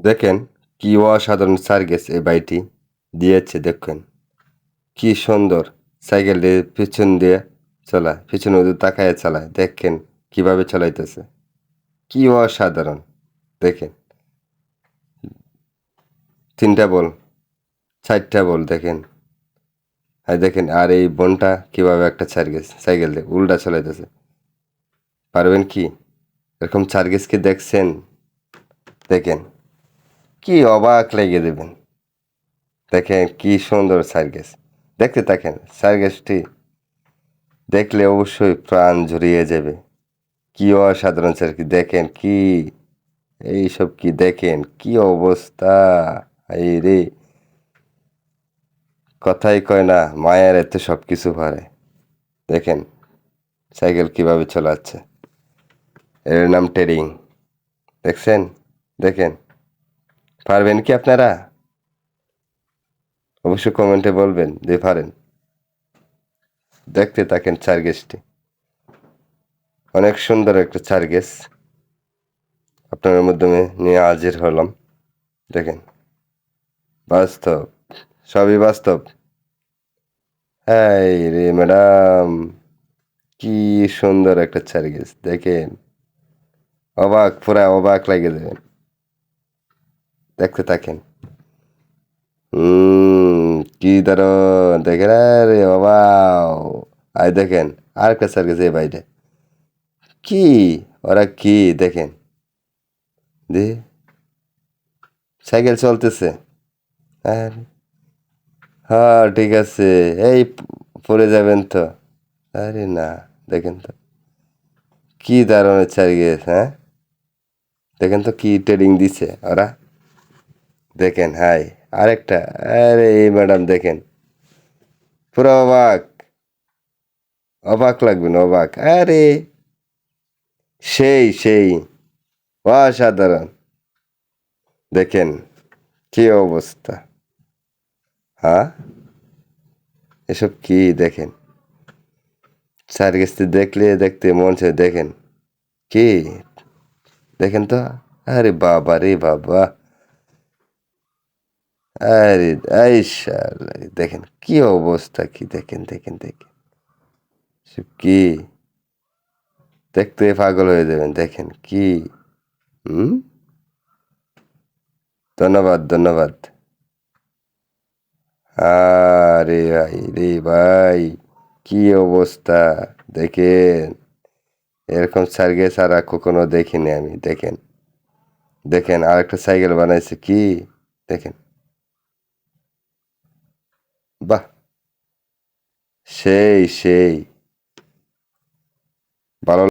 দেখেন কি অসাধারণ সার্ভিস এই ভাইটি দিয়েছে দেখেন। কি সুন্দর সাইকেল দিয়ে পিছন দিয়ে চালায়, পিছনে ওদিকে তাকায় চালায়। দেখেন কিভাবে চালাইতেছে। কি অসাধারণ দেখেন। ৩ টা বল, ৪ টা বল দেখেন। আর দেখেন আর এই বোনটা কিভাবে একটা সাইকেল দিয়ে উল্টা চালাইতেছে। পারবেন কি? এরকম সার্ভিস কি দেখছেন? দেখেন কি অবাক লেগে দেবেন। দেখেন কি সুন্দর সার্ভিস। দেখতে থাকেন সার্ভিসটি দেখলে অবশ্যই প্রাণ জুড়িয়ে যাবে। কি অসাধারণ সার্ভিস দেখেন কি এইসব কি দেখেন কি অবস্থা। এই রে কথাই কয় না মায়ের এতে সব কিছু পারে। দেখেন সাইকেল কিভাবে চালাচ্ছে। এর নাম টেরিং। দেখছেন? দেখেন পারবেন কি আপনারা? অবশ্যই কমেন্টে বলবেন যে পারেন। দেখতে থাকেন সার্ভিসটি। অনেক সুন্দর একটা সার্ভিস আপনাদের মাধ্যমে নিয়ে হাজির হলাম। দেখেন বাস্তব, সবই বাস্তব। এই রে ম্যাডাম কি সুন্দর একটা সার্ভিস দেখেন। অবাক পুরা অবাক লাগে দেবেন। দেখতে থাকেন। কি দারুণ দেখেন আরে বাবাও। আর দেখেন আরেকটা সার্ভিস এই বাইরে। কি ওরা কি দেখেন দি সাইকেল চলতেছে। আর হ্যাঁ ঠিক আছে এই পড়ে যাবেন তো। আরে না দেখেন তো কি দারুণ সার্ভিস হ্যাঁ। দেখেন তো কি ট্রেনিং দিছে ওরা। দেখেন হাই আরেকটা। আরে এই ম্যাডাম দেখেন পুরো অবাক। অবাক লাগবেন অবাক। আরে সেই অসাধারণ দেখেন কি অবস্থা। হ্যাঁ এসব কি দেখেন সার্কাসটি দেখলে দেখতে মন চায় দেখেন কি দেখেন তো। আরে বাবা রে বাবা। আরে এই শালা দেখেন কি অবস্থা কি দেখেন সব কি দেখতে পাগল হয়ে যাবেন দেখেন কি। হুম ধন্যবাদ। আরে ভাই রে ভাই কি অবস্থা দেখেন। এরকম সার্কাস আর কখনো দেখিনি আমি। দেখেন আরেকটা সাইকেল বানাইছে কি দেখেন। বাহ সেই ভালো